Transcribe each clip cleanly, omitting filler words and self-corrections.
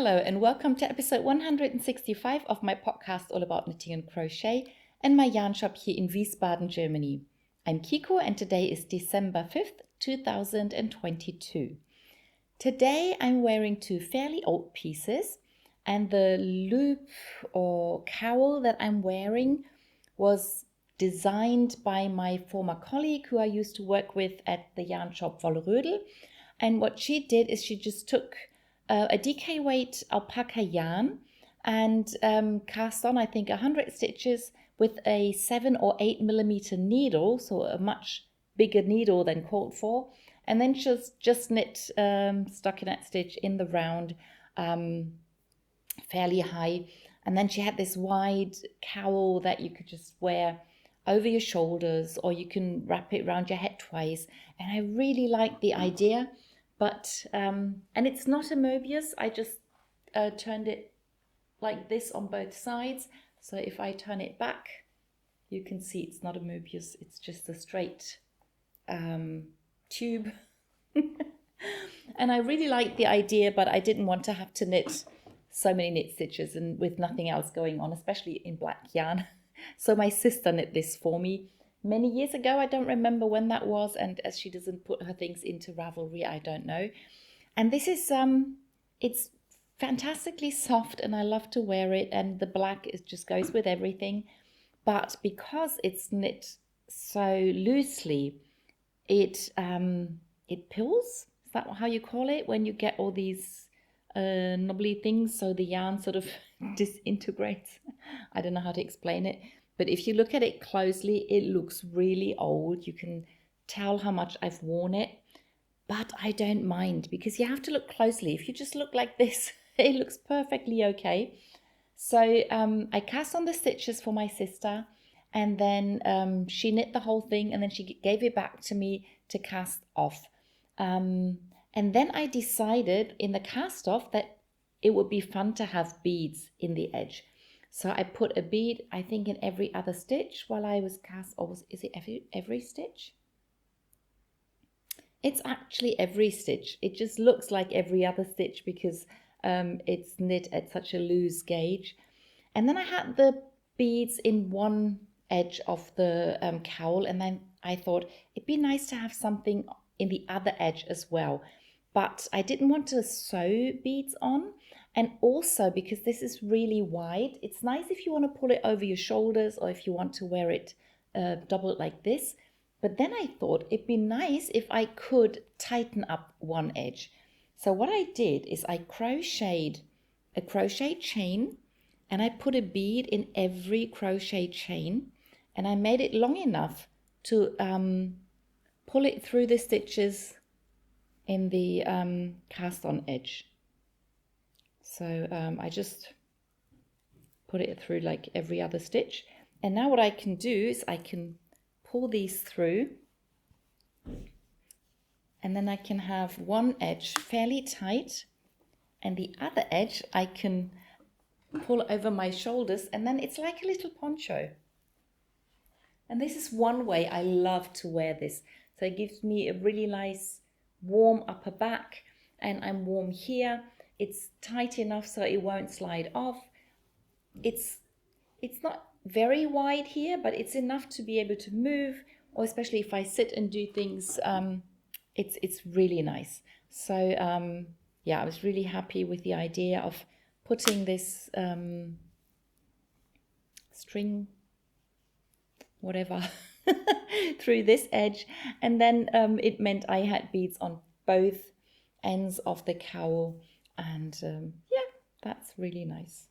Hello and welcome to episode 165 of my podcast all about knitting and crochet and my yarn shop here in Wiesbaden, Germany. I'm Kiko and today is December 5th, 2022. Today I'm wearing two fairly old pieces, and the loop or cowl that I'm wearing was designed by my former colleague who I used to work with at the yarn shop Wollerödel. And what she did is she just took a DK weight alpaca yarn and cast on, I think, 100 stitches with a 7 or 8 millimeter needle, so a much bigger needle than called for. And then she's just knit stockinette stitch in the round, fairly high. And then she had this wide cowl that you could just wear over your shoulders, or you can wrap it around your head twice. And I really like the idea. But, and it's not a Mobius, I just turned it like this on both sides. So if I turn it back, you can see it's not a Mobius, it's just a straight tube. And I really like the idea, but I didn't want to have to knit so many knit stitches and with nothing else going on, especially in black yarn. So my sister knit this for me many years ago. I don't remember when that was, and as she doesn't put her things into Ravelry, I don't know. And this is it's fantastically soft and I love to wear it, and the black just goes with everything. But because it's knit so loosely, it pills. Is that how you call it when you get all these knobbly things, so the yarn sort of disintegrates? I don't know how to explain it. But if you look at it closely, it looks really old. You can tell how much I've worn it. But I don't mind, because you have to look closely. If you just look like this, it looks perfectly okay. So I cast on the stitches for my sister, and then she knit the whole thing, and then she gave it back to me to cast off. And then I decided in the cast off that it would be fun to have beads in the edge. So I put a bead, I think, in every other stitch while I was is it every stitch? It's actually every stitch. It just looks like every other stitch because it's knit at such a loose gauge. And then I had the beads in one edge of the cowl, and then I thought it'd be nice to have something in the other edge as well. But I didn't want to sew beads on. And also because this is really wide, it's nice if you want to pull it over your shoulders, or if you want to wear it doubled like this. But then I thought it'd be nice if I could tighten up one edge. So what I did is I crocheted a crochet chain, and I put a bead in every crochet chain, and I made it long enough to pull it through the stitches in the cast on edge. So I just put it through like every other stitch. And now what I can do is I can pull these through, and then I can have one edge fairly tight, and the other edge I can pull over my shoulders, and then it's like a little poncho. And this is one way I love to wear this. So it gives me a really nice warm upper back, and I'm warm here. It's tight enough so it won't slide off. It's not very wide here, but it's enough to be able to move, or especially if I sit and do things, it's really nice. So yeah, I was really happy with the idea of putting this string, whatever, through this edge, and then it meant I had beads on both ends of the cowl. And yeah, that's really nice.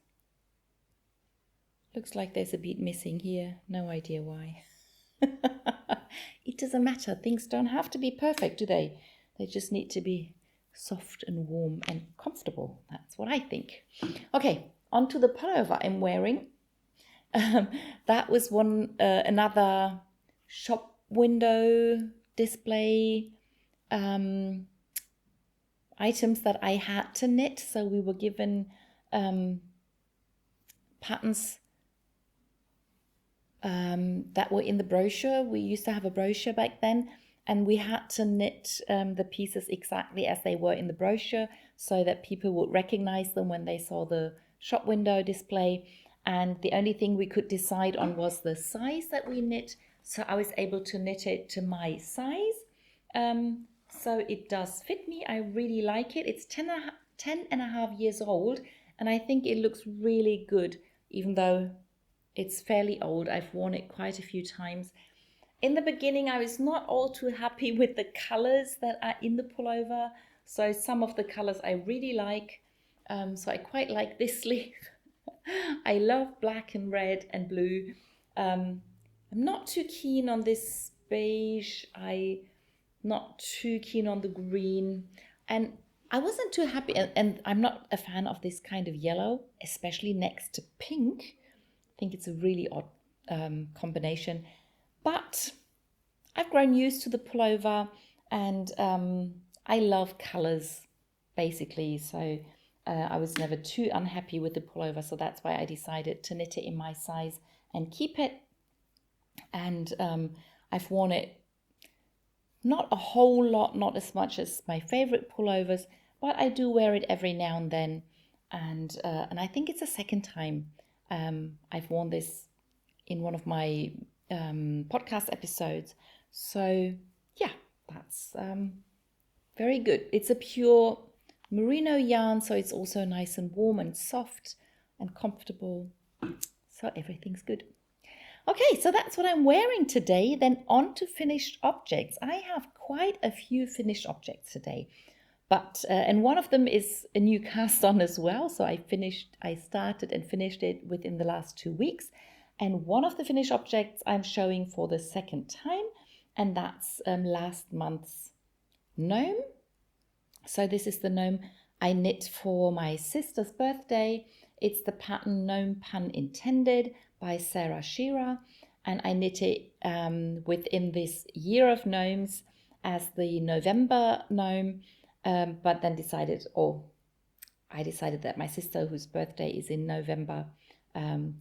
Looks like there's a bead missing here. No idea why. It doesn't matter. Things don't have to be perfect, do they? They just need to be soft and warm and comfortable. That's what I think. Okay, on to the pullover I'm wearing. That was another shop window display items that I had to knit. So we were given patterns that were in the brochure. We used to have a brochure back then, and we had to knit the pieces exactly as they were in the brochure so that people would recognize them when they saw the shop window display. And the only thing we could decide on was the size that we knit. So I was able to knit it to my size. So it does fit me. I really like it. It's 10 and a half years old, and I think it looks really good, even though it's fairly old. I've worn it quite a few times. In the beginning, I was not all too happy with the colors that are in the pullover. So some of the colors I really like. So I quite like this sleeve. I love black and red and blue. I'm not too keen on this beige. I'm not too keen on the green. And I wasn't too happy. And I'm not a fan of this kind of yellow, especially next to pink. I think it's a really odd combination. But I've grown used to the pullover, and I love colors, basically. So I was never too unhappy with the pullover. So that's why I decided to knit it in my size and keep it. And I've worn it not a whole lot, not as much as my favorite pullovers, but I do wear it every now and then. And I think it's the second time I've worn this in one of my podcast episodes. So yeah, that's very good. It's a pure merino yarn, so it's also nice and warm and soft and comfortable. So everything's good. Okay, so that's what I'm wearing today. Then on to finished objects. I have quite a few finished objects today, but and one of them is a new cast on as well. So I started and finished it within the last 2 weeks. And one of the finished objects I'm showing for the second time, and that's last month's gnome. So this is the gnome I knit for my sister's birthday. It's the pattern Gnome Pun Intended by Sierra Shawl, and I knit it within this year of gnomes as the November gnome, but then I decided that my sister, whose birthday is in November,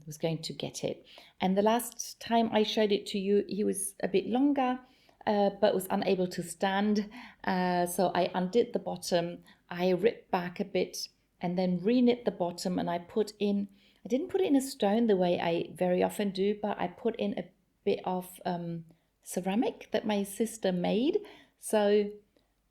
was going to get it. And the last time I showed it to you, he was a bit longer, but was unable to stand. So I undid the bottom, I ripped back a bit, and then re-knit the bottom, and I didn't put it in a stone the way I very often do, but I put in a bit of ceramic that my sister made. So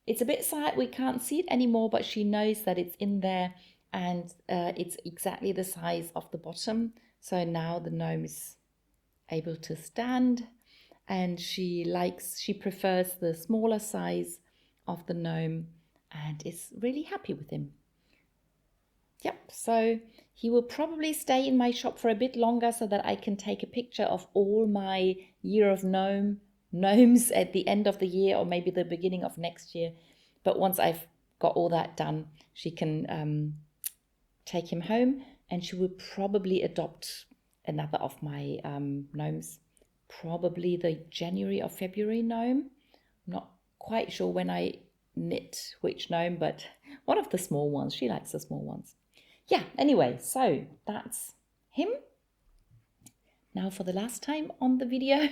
it's a bit sad we can't see it anymore, but she knows that it's in there, and it's exactly the size of the bottom. So now the gnome is able to stand, and she prefers the smaller size of the gnome and is really happy with him. Yep, so he will probably stay in my shop for a bit longer so that I can take a picture of all my year of gnomes at the end of the year, or maybe the beginning of next year. But once I've got all that done, she can take him home, and she will probably adopt another of my gnomes, probably the January or February gnome. I'm not quite sure when I knit which gnome, but one of the small ones. She likes the small ones. Yeah, anyway, so that's him. Now for the last time on the video,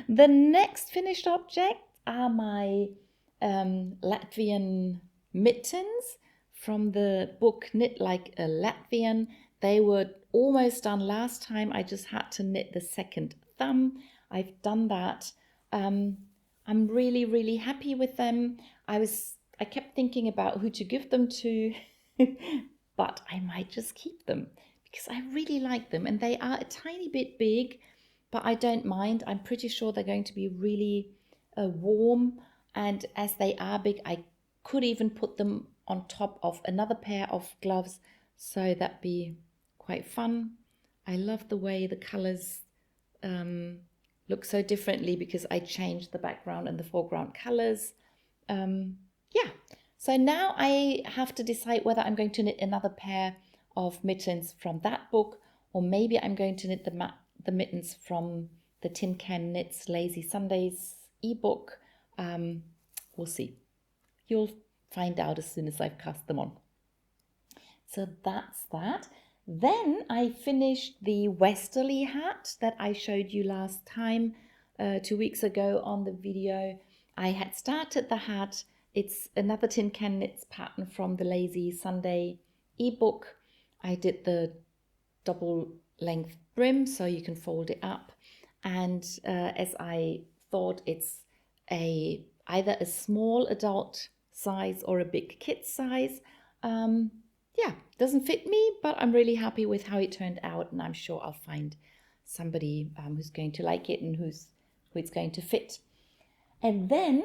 the next finished object are my Latvian mittens from the book Knit Like a Latvian. They were almost done last time. I just had to knit the second thumb. I've done that. I'm really, really happy with them. I kept thinking about who to give them to, but I might just keep them because I really like them, and they are a tiny bit big, but I don't mind. I'm pretty sure they're going to be really warm, and as they are big, I could even put them on top of another pair of gloves, so that'd be quite fun. I love the way the colors look so differently because I changed the background and the foreground colors. Yeah, so now I have to decide whether I'm going to knit another pair of mittens from that book, or maybe I'm going to knit the mittens from the Tin Can Knits Lazy Sundays ebook. We'll see. You'll find out as soon as I've cast them on. So that's that. Then I finished the Westerly hat that I showed you last time. 2 weeks ago on the video. I had started the hat. It's another Tin Can Knits pattern from the Lazy Sunday ebook. I did the double length brim so you can fold it up. And as I thought it's either a small adult size or a big kid size, doesn't fit me, but I'm really happy with how it turned out, and I'm sure I'll find somebody who's going to like it and who it's going to fit. And then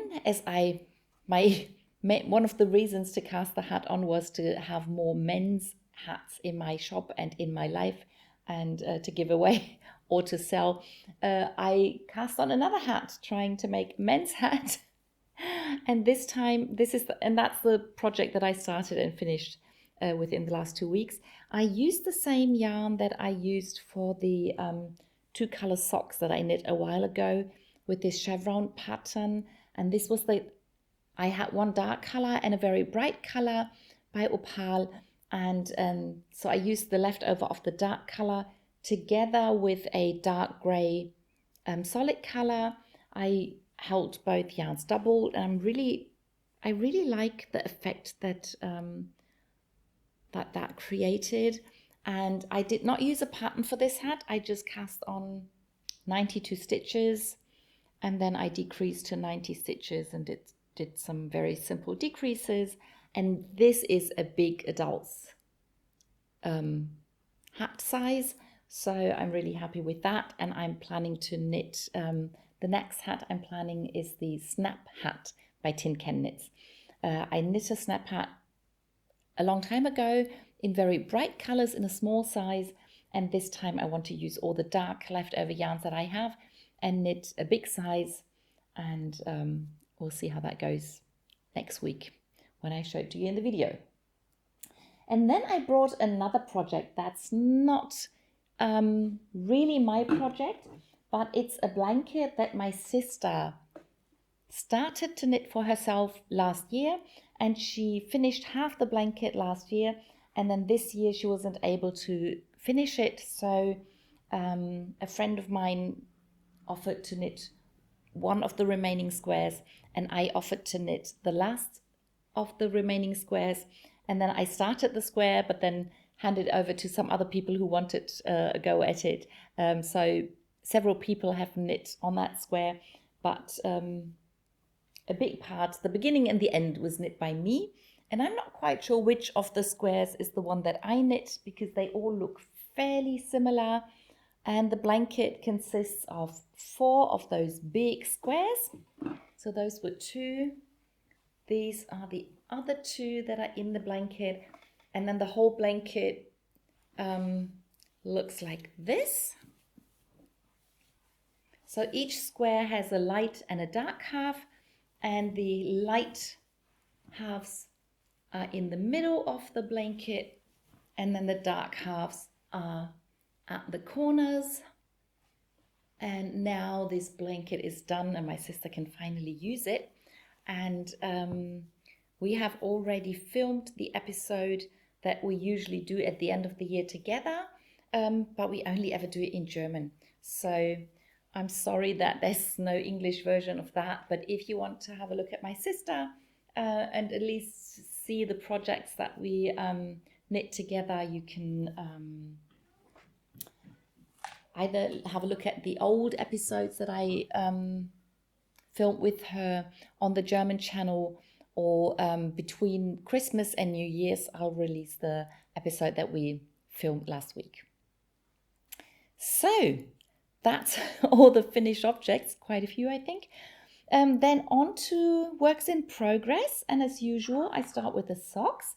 one of the reasons to cast the hat on was to have more men's hats in my shop and in my life, and to give away or to sell. I cast on another hat trying to make men's hat. And this time, that's the project that I started and finished within the last 2 weeks. I used the same yarn that I used for the 2-color socks that I knit a while ago with this chevron pattern. And this was I had one dark color and a very bright color by Opal. And so I used the leftover of the dark color together with a dark gray solid color. I held both yarns doubled, and I really like the effect that that created. And I did not use a pattern for this hat. I just cast on 92 stitches, and then I decreased to 90 stitches and did some very simple decreases. And this is a big adult's hat size, so I'm really happy with that. And I'm planning to knit the next hat I'm planning is the Snap Hat by Tin Can Knits. I knit a snap hat a long time ago in very bright colors in a small size, and this time I want to use all the dark leftover yarns that I have and knit a big size, and we'll see how that goes next week when I show it to you in the video. And then I brought another project that's not really my project, but it's a blanket that my sister started to knit for herself last year, and she finished half the blanket last year, and then this year she wasn't able to finish it. So a friend of mine offered to knit one of the remaining squares, and I offered to knit the last of the remaining squares. And then I started the square, but then handed over to some other people who wanted a go at it. So several people have knit on that square, but a big part, the beginning and the end, was knit by me. And I'm not quite sure which of the squares is the one that I knit, because they all look fairly similar. And the blanket consists of 4 of those big squares. So those were 2. These are the other 2 that are in the blanket. And then the whole blanket looks like this. So each square has a light and a dark half, and the light halves are in the middle of the blanket, and then the dark halves are at the corners. And now this blanket is done and my sister can finally use it. And we have already filmed the episode that we usually do at the end of the year together, but we only ever do it in German. So I'm sorry that there's no English version of that, but if you want to have a look at my sister and at least see the projects that we knit together, you can either have a look at the old episodes that I filmed with her on the German channel, or between Christmas and New Year's I'll release the episode that we filmed last week. So that's all the finished objects, quite a few I think. Then on to works in progress, and as usual I start with the socks.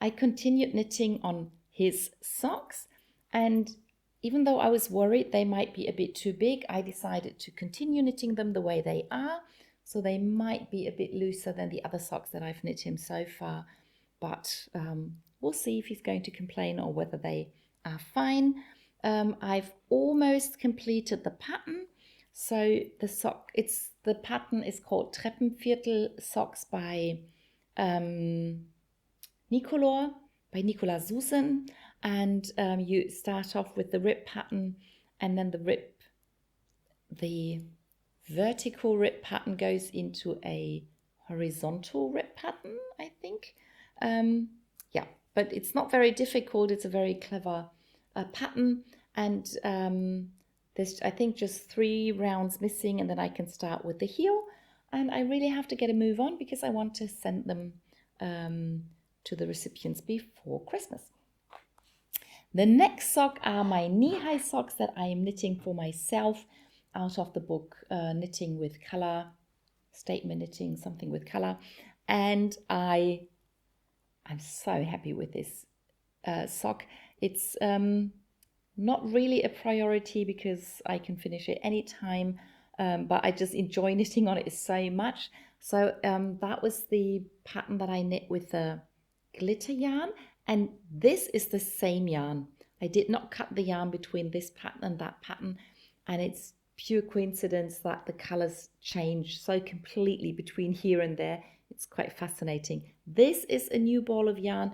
I continued knitting on his socks, and even though I was worried they might be a bit too big, I decided to continue knitting them the way they are. So they might be a bit looser than the other socks that I've knit him so far, but we'll see if he's going to complain or whether they are fine. I've almost completed the pattern. So the pattern is called Treppenviertel Socks by Nicola Susan. And you start off with the rib pattern, and then the vertical rip pattern goes into a horizontal rip pattern, I think. Yeah, but it's not very difficult. It's a very clever pattern, and there's, I think, just 3 rounds missing, and then I can start with the heel. And I really have to get a move on because I want to send them to the recipients before Christmas. The next sock are my knee-high socks that I am knitting for myself out of the book Knitting with Color, Statement Knitting, something with color. And I'm so happy with this sock. It's not really a priority because I can finish it anytime, but I just enjoy knitting on it so much. So that was the pattern that I knit with the glitter yarn, and this is the same yarn. I did not cut the yarn between this pattern and that pattern, and it's pure coincidence that the colors change so completely between here and there. It's quite fascinating. This is a new ball of yarn.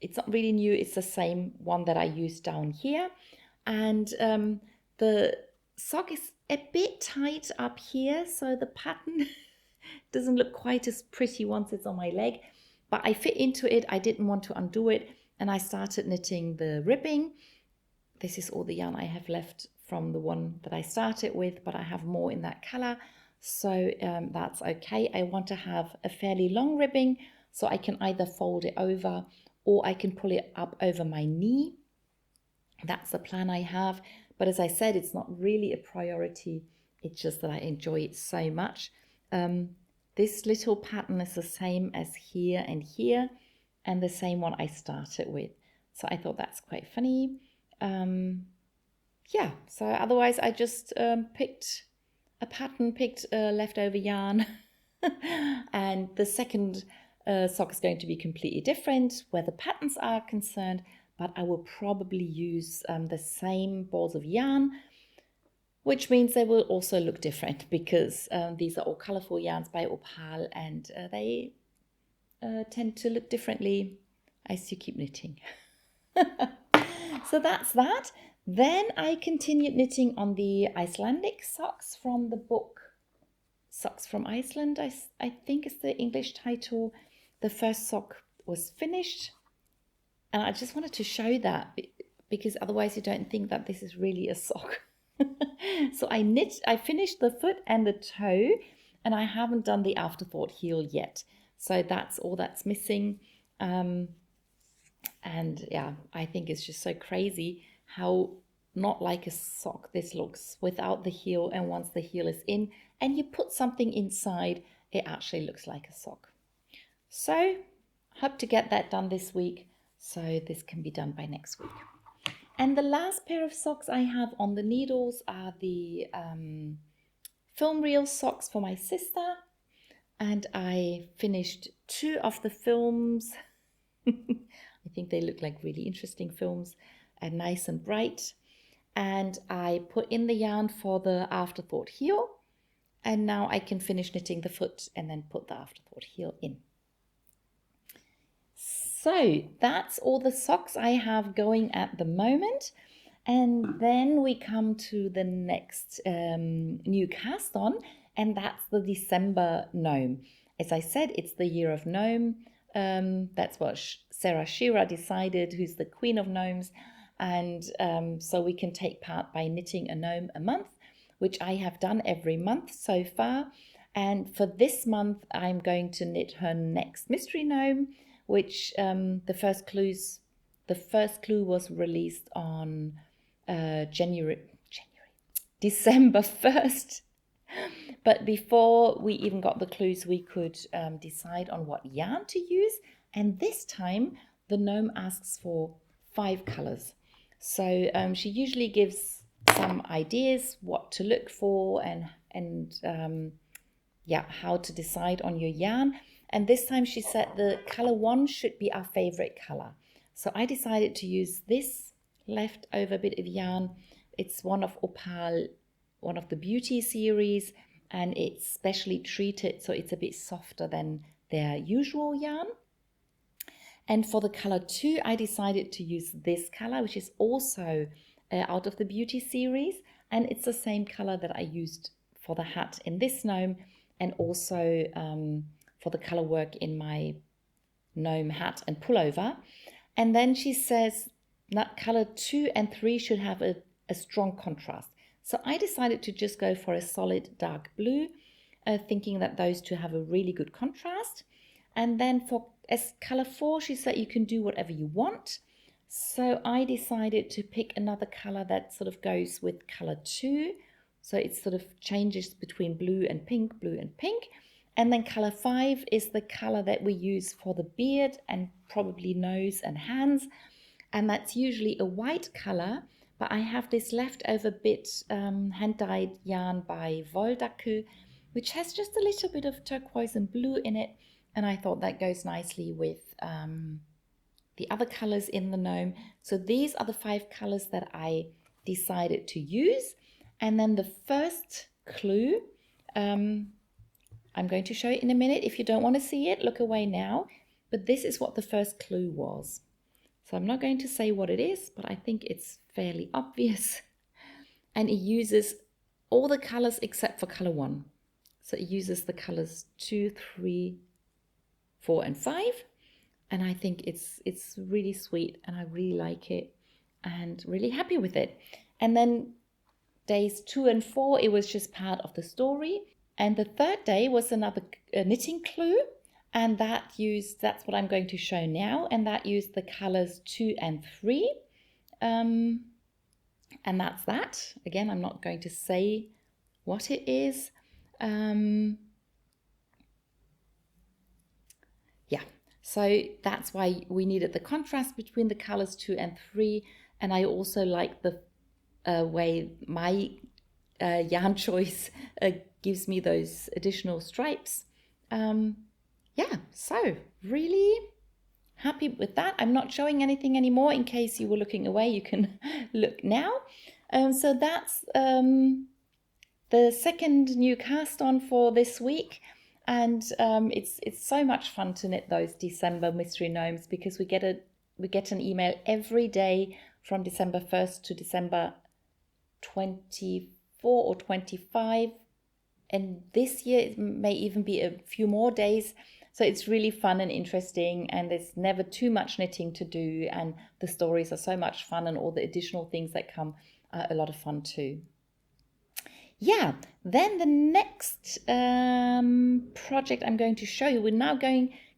It's not really new, it's the same one that I used down here. And the sock is a bit tight up here, so the pattern doesn't look quite as pretty once it's on my leg. But I fit into it, I didn't want to undo it, and I started knitting the ribbing. This is all the yarn I have left from the one that I started with, but I have more in that color, so that's okay. I want to have a fairly long ribbing, so I can either fold it over or I can pull it up over my knee. That's the plan I have, but as I said, it's not really a priority. It's just that I enjoy it so much. This little pattern is the same as here and here, and the same one I started with. So I thought that's quite funny. Yeah, so otherwise I just picked a pattern, picked leftover yarn. And the second sock is going to be completely different where the patterns are concerned, but I will probably use the same balls of yarn, which means they will also look different because these are all colorful yarns by Opal, and they tend to look differently as you keep knitting. So that's that. Then I continued knitting on the Icelandic socks from the book Socks from Iceland, I think is the English title. The first sock was finished, and I just wanted to show that because otherwise you don't think that this is really a sock. So I finished the foot and the toe, and I haven't done the afterthought heel yet. So that's all that's missing. And yeah, I think it's just so crazy how not like a sock this looks without the heel, and once the heel is in and you put something inside, it actually looks like a sock. So hope to get that done this week, so this can be done by next week. And the last pair of socks I have on the needles are the film reel socks for my sister, and I finished 2 of the films. I think they look like really interesting films and nice and bright. And I put in the yarn for the afterthought heel, and now I can finish knitting the foot and then put the afterthought heel in. So that's all the socks I have going at the moment. And then we come to the next new cast on, and that's the December gnome. As I said, it's the year of gnome. That's what Sarah Shira decided, who's the queen of gnomes. And so we can take part by knitting a gnome a month, which I have done every month so far. And for this month, I'm going to knit her next mystery gnome, which the first clue was released on December 1st. But before we even got the clues, we could decide on what yarn to use. And this time, the gnome asks for 5 colors. So she usually gives some ideas what to look for and how to decide on your yarn. And this time she said the color 1 should be our favorite color. So I decided to use this leftover bit of yarn. It's one of Opal, one of the beauty series, and it's specially treated, so it's a bit softer than their usual yarn. And for the color 2, I decided to use this color, which is also out of the beauty series. and it's the same color that I used for the hat in this gnome, and also for the color work in my gnome hat and pullover. And then she says that color 2 and 3 should have a strong contrast. So I decided to just go for a solid dark blue, thinking that those two have a really good contrast. And then for as color 4, she said you can do whatever you want. So I decided to pick another color that sort of goes with color 2. So it sort of changes between blue and pink, blue and pink. And then color 5 is the color that we use for the beard and probably nose and hands. And that's usually a white color, but I have this leftover bit hand-dyed yarn by Woldacke, which has just a little bit of turquoise and blue in it. And I thought that goes nicely with the other colors in the gnome. So these are the 5 colors that I decided to use. And then the first clue, I'm going to show it in a minute. If you don't want to see it, look away now. But this is what the first clue was. So I'm not going to say what it is, but I think it's fairly obvious. And it uses all the colors except for color 1. So it uses the colors 2, 3, 4, and 5. And I think it's really sweet, and I really like it and really happy with it. And then days 2 and 4, it was just part of the story. And the third day was another knitting clue, and that's what I'm going to show now, and that used the colors 2 and 3. And that's that. Again, I'm not going to say what it is. So that's why we needed the contrast between the colors 2 and 3. And I also like the way my yarn choice gives me those additional stripes. So really happy with that. I'm not showing anything anymore. In case you were looking away, you can look now. So that's the second new cast on for this week. And it's so much fun to knit those December mystery gnomes, because we get an email every day from December 1st to December 24 or 25. And this year it may even be a few more days. So it's really fun and interesting, and there's never too much knitting to do, and the stories are so much fun, and all the additional things that come are a lot of fun too. Then the next project I'm going to show you, we're now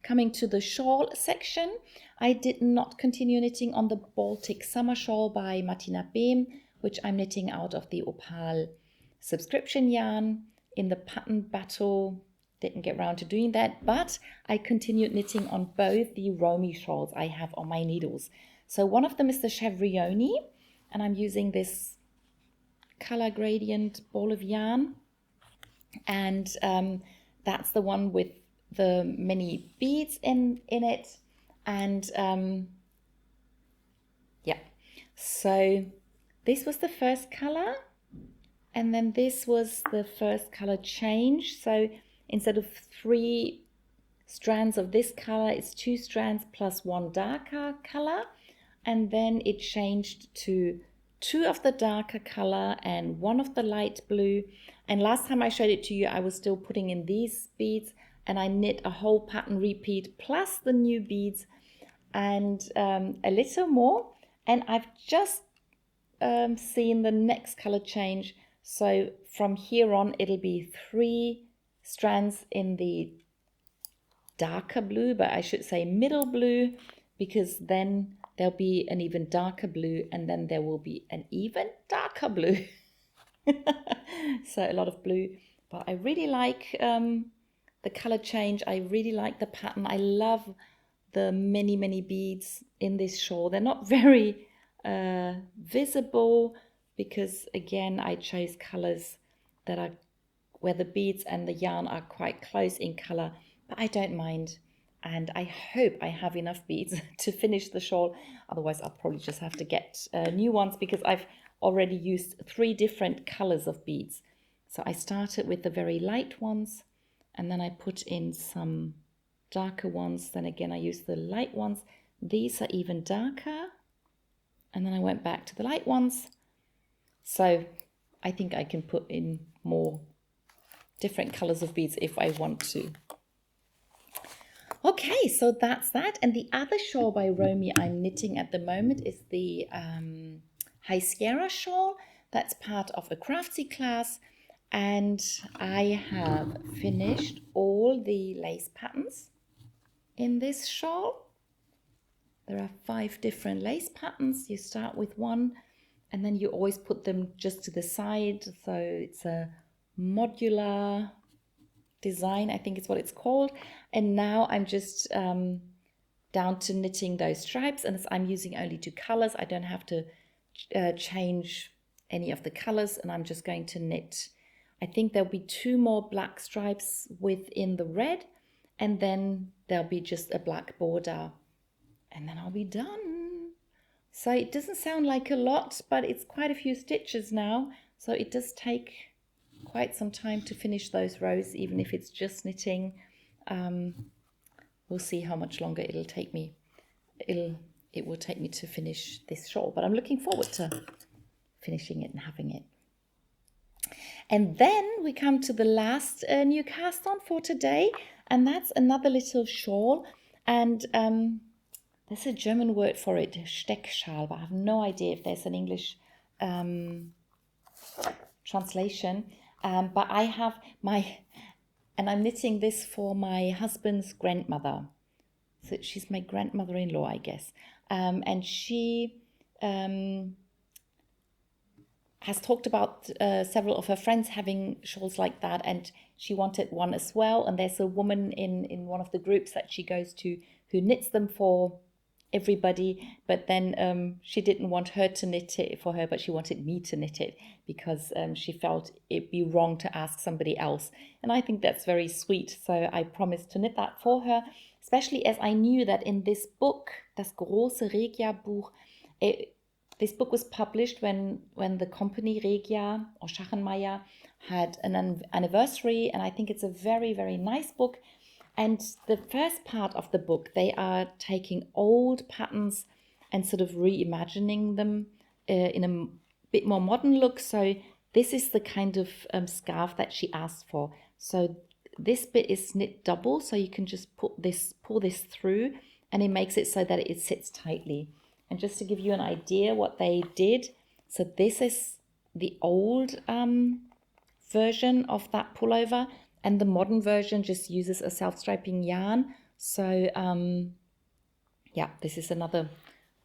coming to the shawl section. I did not continue knitting on the Baltic Summer Shawl by Martina Behm, which I'm knitting out of the Opal subscription yarn in the pattern battle. Didn't get around to doing that, but I continued knitting on both the Romy shawls I have on my needles. So one of them is the Chevrione, and I'm using this color gradient ball of yarn, and that's the one with the many beads in it. And so this was the first color, and then this was the first color change. So instead of 3 strands of this color, it's 2 strands plus 1 darker color, and then it changed to 2 of the darker color and 1 of the light blue. And last time I showed it to you, I was still putting in these beads, and I knit a whole pattern repeat plus the new beads and a little more. And I've just seen the next color change. So from here on, it'll be 3 strands in the darker blue, but I should say middle blue, because then there'll be an even darker blue, and then there will be an even darker blue. So a lot of blue, but I really like the color change. I really like the pattern. I love the many beads in this shawl. They're not very visible, because again, I chose colors that are where the beads and the yarn are quite close in color, but I don't mind. And I hope I have enough beads to finish the shawl. Otherwise, I'll probably just have to get new ones, because I've already used 3 different colors of beads. So I started with the very light ones, and then I put in some darker ones. Then again, I used the light ones. These are even darker. And then I went back to the light ones. So I think I can put in more different colors of beads if I want to. Okay, so that's that. And the other shawl by Romy I'm knitting at the moment is the Sierra Shawl. That's part of a craftsy class. And I have finished all the lace patterns in this shawl. There are 5 different lace patterns. You start with one and then you always put them just to the side. So it's a modular design, I think is what it's called. And now I'm just down to knitting those stripes, and as I'm using only 2 colors, I don't have to change any of the colors, and I'm just going to knit. I think there'll be 2 more black stripes within the red, and then there'll be just a black border, and then I'll be done. So it doesn't sound like a lot, but it's quite a few stitches now, so it does take quite some time to finish those rows, even if it's just knitting. We'll see how much longer it'll take me. It will take me to finish this shawl, but I'm looking forward to finishing it and having it. And then we come to the last new cast on for today, and that's another little shawl. And there's a German word for it, Steckschal, but I have no idea if there's an English translation. But I have and I'm knitting this for my husband's grandmother. So she's my grandmother-in-law, I guess. And she has talked about several of her friends having shawls like that, and she wanted one as well. And there's a woman in one of the groups that she goes to who knits them for everybody, but then she didn't want her to knit it for her, but she wanted me to knit it because she felt it'd be wrong to ask somebody else. And I think that's very sweet, so I promised to knit that for her, especially as I knew that in this book, Das große Regia-Buch, this book was published when the company Regia or Schachenmeier had an anniversary, and I think it's a very, very nice book. And the first part of the book, they are taking old patterns and sort of reimagining them in a bit more modern look. So this is the kind of scarf that she asked for. So this bit is knit double, so you can just pull this through, and it makes it so that it sits tightly. And just to give you an idea what they did, so this is the old version of that pullover, and the modern version just uses a self-striping yarn. So yeah, this is another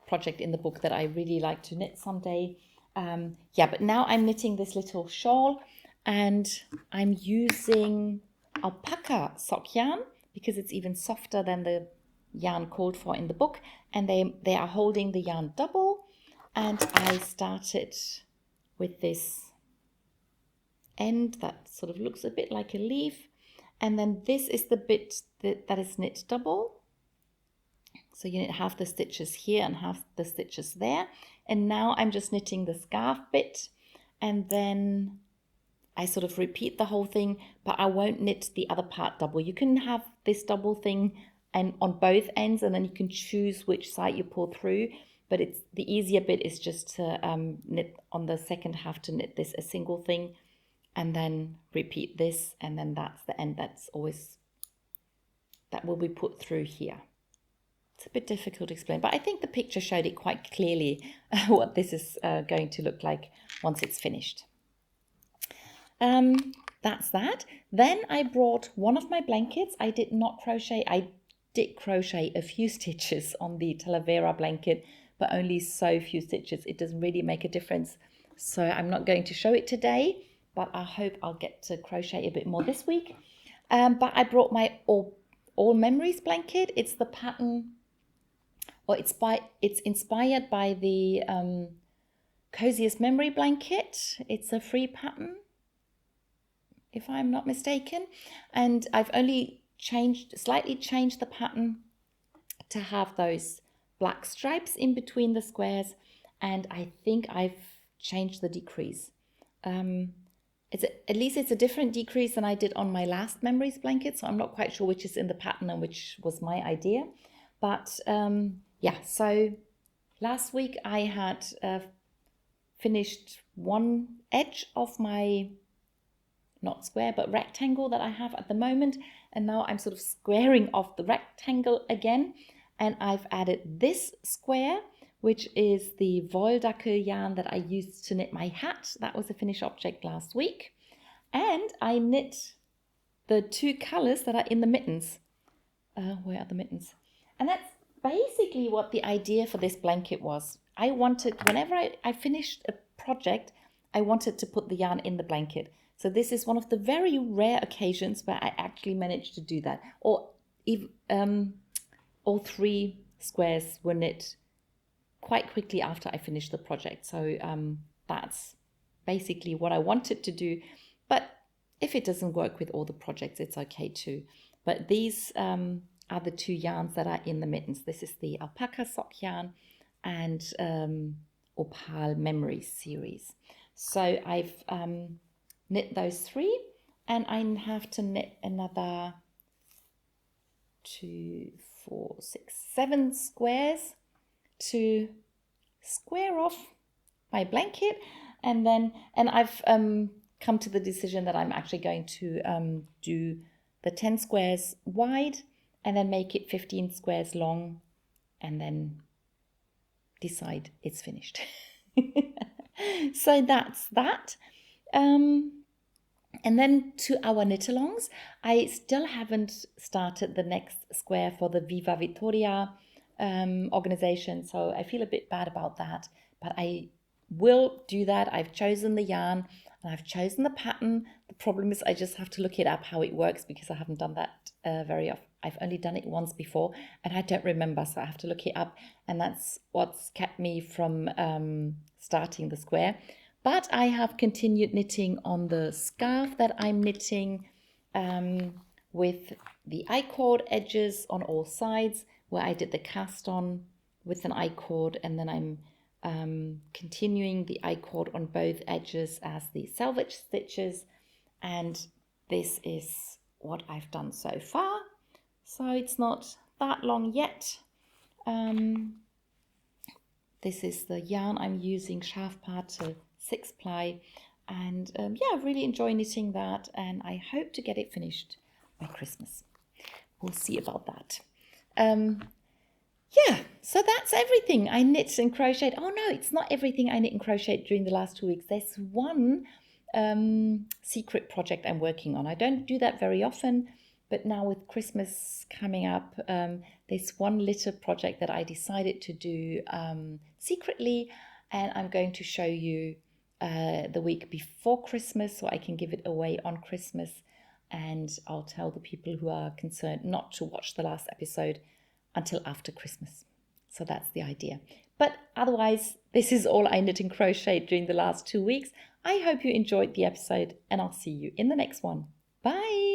project in the book that I really like to knit someday. Yeah, but now I'm knitting this little shawl, and I'm using alpaca sock yarn because it's even softer than the yarn called for in the book, and they are holding the yarn double. And I started with this end that sort of looks a bit like a leaf, and then this is the bit that is knit double. So you knit half the stitches here and half the stitches there, and now I'm just knitting the scarf bit, and then I sort of repeat the whole thing, but I won't knit the other part double. You can have this double thing and on both ends, and then you can choose which side you pull through, but it's the easier bit is just to knit on the second half, to knit this a single thing, and then repeat this, and then that's the end that will be put through here. It's a bit difficult to explain, but I think the picture showed it quite clearly what this is going to look like once it's finished. That's that. Then I brought one of my blankets. I did not crochet. I did crochet a few stitches on the Talavera blanket, but only so few stitches. It doesn't really make a difference. So I'm not going to show it today, but I hope I'll get to crochet a bit more this week. But I brought my All Memories blanket. It's the pattern, or it's inspired by the Coziest Memory blanket. It's a free pattern, if I'm not mistaken. And I've only slightly changed the pattern to have those black stripes in between the squares. And I think I've changed the decrease. At least it's a different decrease than I did on my last Memories blanket, so I'm not quite sure which is in the pattern and which was my idea. But yeah, so last week I had finished one edge of my, not square, but rectangle that I have at the moment. And now I'm sort of squaring off the rectangle again. And I've added this square, which is the Wolldackel yarn that I used to knit my hat. That was a finished object last week. And I knit the two colors that are in the mittens. Where are the mittens? And that's basically what the idea for this blanket was. I wanted, whenever I finished a project, I wanted to put the yarn in the blanket. So this is one of the very rare occasions where I actually managed to do that. Or even, all three squares were knit quite quickly after I finished the project. So that's basically what I wanted to do. But if it doesn't work with all the projects, it's okay too. But these are the two yarns that are in the mittens. This is the alpaca sock yarn and Opal Memory series. So I've knit those three, and I have to knit another 2, 4, 6, 7 squares to square off my blanket. And I've come to the decision that I'm actually going to do the 10 squares wide and then make it 15 squares long, and then decide it's finished. So that's that. And then to our knit-alongs, I still haven't started the next square for the Viva Vittoria organization, so I feel a bit bad about that, but I will do that. I've chosen the yarn and I've chosen the pattern. The problem is I just have to look it up how it works, because I haven't done that very often. I've only done it once before and I don't remember, so I have to look it up, and that's what's kept me from starting the square. But I have continued knitting on the scarf that I'm knitting with the I-cord edges on all sides, where I did the cast on with an I-cord, and then I'm continuing the I-cord on both edges as the selvage stitches, and this is what I've done so far. So it's not that long yet. This is the yarn I'm using, Schafpate 6-ply, and yeah, I really enjoy knitting that, and I hope to get it finished by Christmas. We'll see about that. Yeah, so that's everything I knit and crocheted. Oh no, it's not everything I knit and crocheted during the last 2 weeks. There's one secret project I'm working on. I don't do that very often, but now with Christmas coming up, there's one little project that I decided to do secretly, and I'm going to show you the week before Christmas, so I can give it away on Christmas, and I'll tell the people who are concerned not to watch the last episode until after Christmas. So that's the idea. But otherwise, this is all I knit and crocheted during the last 2 weeks. I hope you enjoyed the episode, and I'll see you in the next one. Bye!